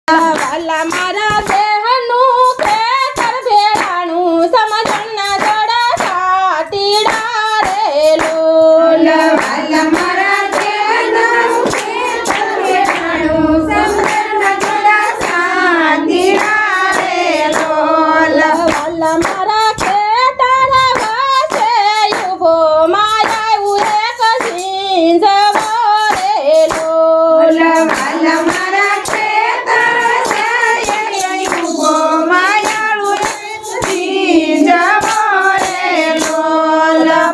વાલા મારા દેહનું ખેતર ભેળાણું સમજણના જોડા સાતીડા રે લોલ વાલા મારા દેહનું ખેતર ભેળાણું સમજણના જોડા સાતીડા રે લોલ વાલા મારા ખેતર વાસે ઉભો માયા એક સિંજવો રે લોલ વાલા મારા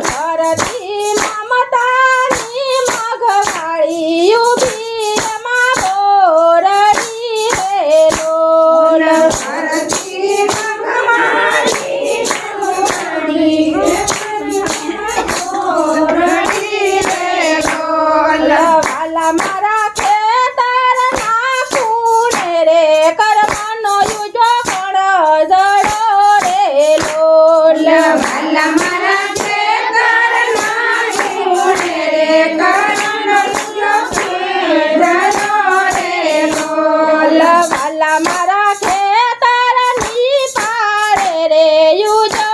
ભરતી મમતાની મઘવાળી ઉભી રમા બોરડી રે લોલ ભરતી મઘવાળી ઉભી બોરડી રે લોલ વાલા મારા ખેતર નાખું રે કર્મનો યુજો પણ જડો રે લોલ વાલા મારા વાલા મારા ખેતરની પાડે રે યુજો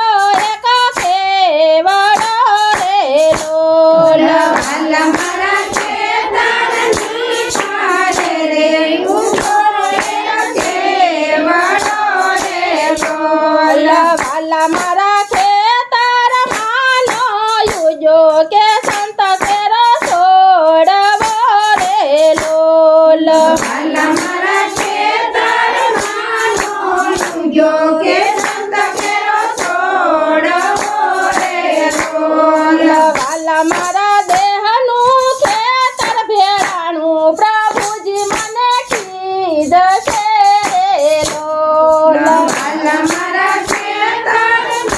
એક ખેવડો રે લોલ વાલા મારા ખેતરની પાડે રે યુજો એક ખેવડો રે લોલ વાલા મારા ખેતરમાં નો યુજો કે સંત કેરો છોડવો રે લોલ વાલા મારા ખેતરમાં નો કે સંત કેરો છોડવો રે લોલ વાલા મારા દેહનું ખેતર ભેળાણું પ્રભુજી મને કીધશે રે લોલ વાલા મારા ખેતરનું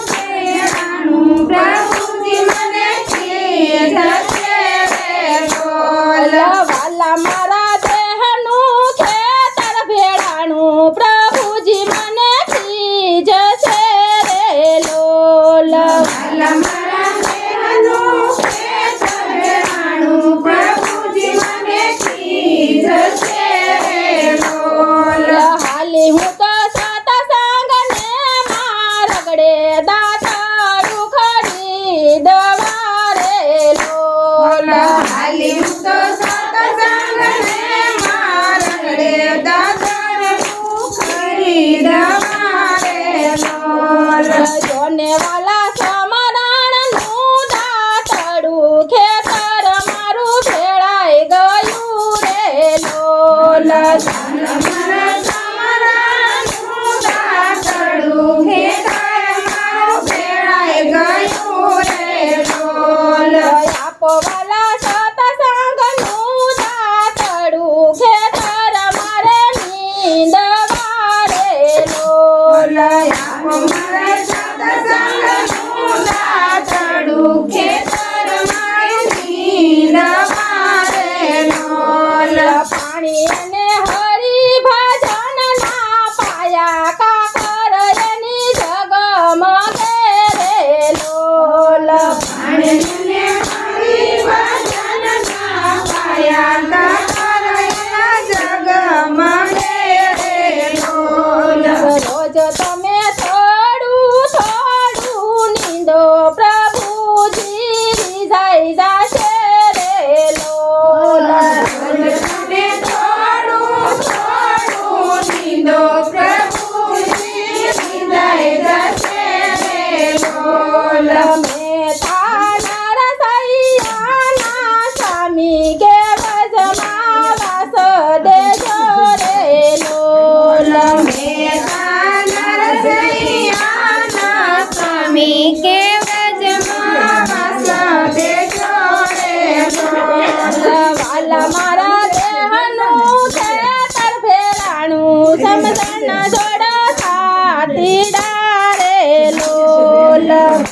ભેળાણું પ્રભુજી મને કીધશે રે લોલ વાલા મારા દેહનું ખેતર ભેળાણું પ્રભુજી મને કીધશે રે લોલ વાલા મારા દેહનું ખેતર ભેળાણું પ્રભુજી મને કીધશે રે લોલ હાલી હું તો સતસંગ ને મારગડે દાતારું ખરીદવા રે લોલ હાલી હું તો સતસંગને મારગડે દાતારું ખરીદવા રે લોલ જોને વાલા સમરણનું દાતડું ખેતર મારું ભેળાઈ ગયું રે લોલ વાલા